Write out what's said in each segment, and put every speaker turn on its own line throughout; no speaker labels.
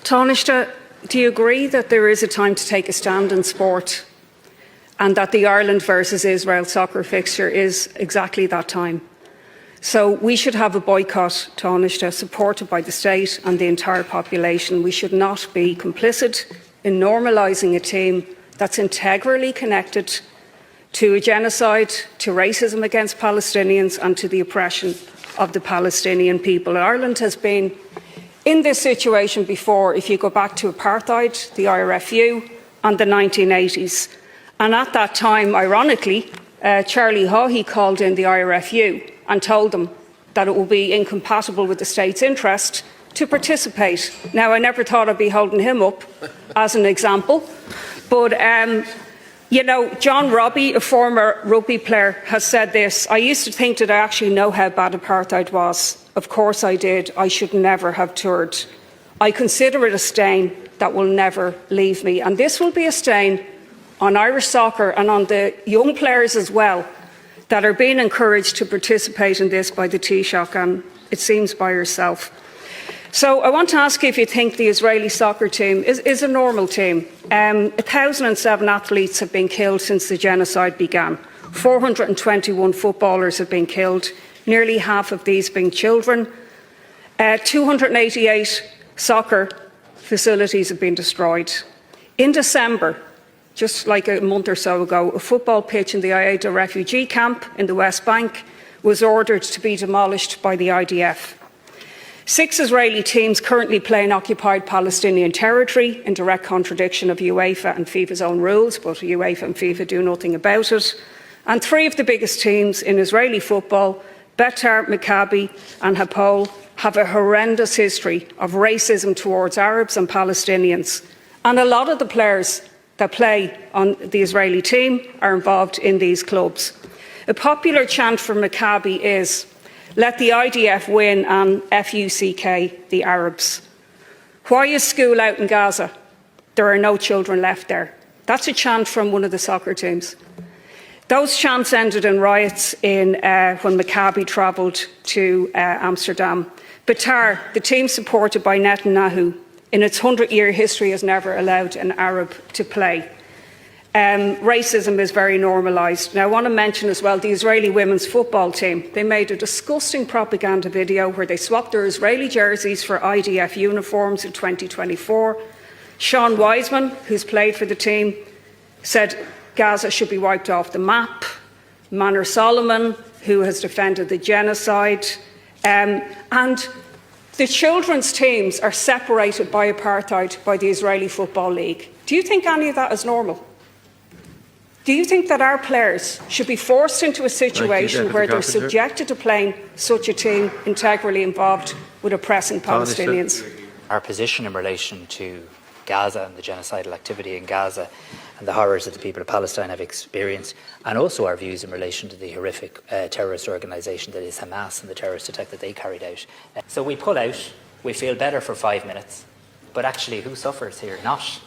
Taoiseach, do you agree that there is a time to take a stand in sport and that the Ireland versus Israel soccer fixture is exactly that time? So we should have a boycott, Taoiseach, supported by the state and the entire population. We should not be complicit in normalising a team that's integrally connected to a genocide, to racism against Palestinians and to the oppression of the Palestinian people. Ireland has been in this situation before, if you go back to apartheid, the IRFU and the 1980s. And at that time, ironically, Charlie Haughey called in the IRFU and told them that it would be incompatible with the state's interest to participate. Now, I never thought I'd be holding him up as an example, but you know, John Robbie, a former rugby player, has said this: I used to think that I actually know how bad apartheid was. Of course I did. I should never have toured. I consider it a stain that will never leave me. And this will be a stain on Irish soccer and on the young players as well that are being encouraged to participate in this by the Taoiseach, and it seems by yourself. So I want to ask you if you think the Israeli soccer team is a normal team. 1,007 athletes have been killed since the genocide began. 421 footballers have been killed, nearly half of these being children. 288 soccer facilities have been destroyed. In December, just like a month or so ago, a football pitch in the Aida refugee camp in the West Bank was ordered to be demolished by the IDF. 6 Israeli teams currently play in occupied Palestinian territory, in direct contradiction of UEFA and FIFA's own rules, but UEFA and FIFA do nothing about it. And 3 of the biggest teams in Israeli football, Betar, Maccabi and Hapoel, have a horrendous history of racism towards Arabs and Palestinians. And a lot of the players that play on the Israeli team are involved in these clubs. A popular chant for Maccabi is, "Let the IDF win and FUCK the Arabs." Why is school out in Gaza? There are no children left there. That's a chant from one of the soccer teams. Those chants ended in riots when Maccabi travelled to Amsterdam. Betar, the team supported by Netanyahu, in its 100-year history has never allowed an Arab to play. Racism is very normalised. Now, I want to mention as well the Israeli women's football team. They made a disgusting propaganda video where they swapped their Israeli jerseys for IDF uniforms in 2024. Sean Wiseman, who's played for the team, said Gaza should be wiped off the map. Manor Solomon, who has defended the genocide. And the children's teams are separated by apartheid by the Israeli Football League. Do you think any of that is normal? Do you think that our players should be forced into a situation where they're subjected to playing such a team integrally involved with oppressing Palestinians?
Our position in relation to Gaza and the genocidal activity in Gaza and the horrors that the people of Palestine have experienced, and also our views in relation to the horrific terrorist organisation that is Hamas and the terrorist attack that they carried out. So we pull out, we feel better for 5 minutes, but actually who suffers here? Not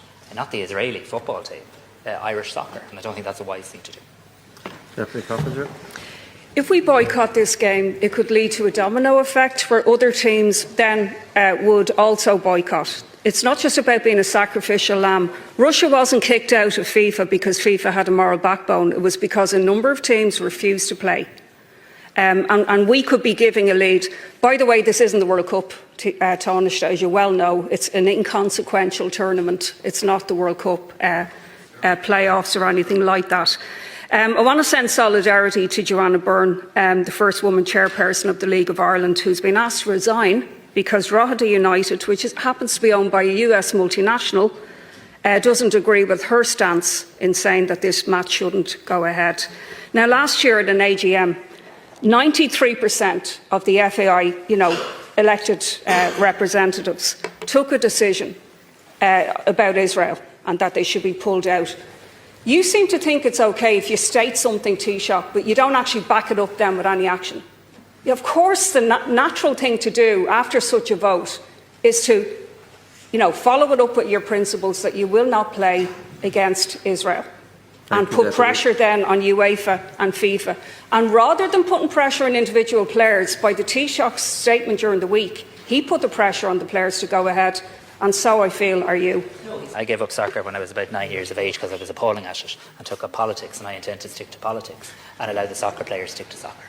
the Israeli football team. Irish soccer, and I don't think that's a wise thing to do.
Deputy Coffin.
If we boycott this game, it could lead to a domino effect where other teams then would also boycott. It's not just about being a sacrificial lamb. Russia wasn't kicked out of FIFA because FIFA had a moral backbone. It was because a number of teams refused to play. And we could be giving a lead. By the way, this isn't the World Cup, Taoiseach, as you well know. It's an inconsequential tournament. It's not the World Cup playoffs or anything like that. I want to send solidarity to Joanna Byrne, the first woman chairperson of the League of Ireland, who's been asked to resign because Drogheda United, which happens to be owned by a US multinational, doesn't agree with her stance in saying that this match shouldn't go ahead. Now, last year at an AGM, 93% of the FAI, elected representatives took a decision about Israel and that they should be pulled out. You seem to think it's okay if you state something, Taoiseach, but you don't actually back it up then with any action. Of course, the natural thing to do after such a vote is to, follow it up with your principles that you will not play against Israel. And put pressure then on UEFA and FIFA. And rather than putting pressure on individual players, by the Taoiseach's statement during the week, he put the pressure on the players to go ahead And so I feel are you.
I gave up soccer when I was about 9 years of age because I was appalling at it and took up politics, and I intend to stick to politics and allow the soccer players to stick to soccer.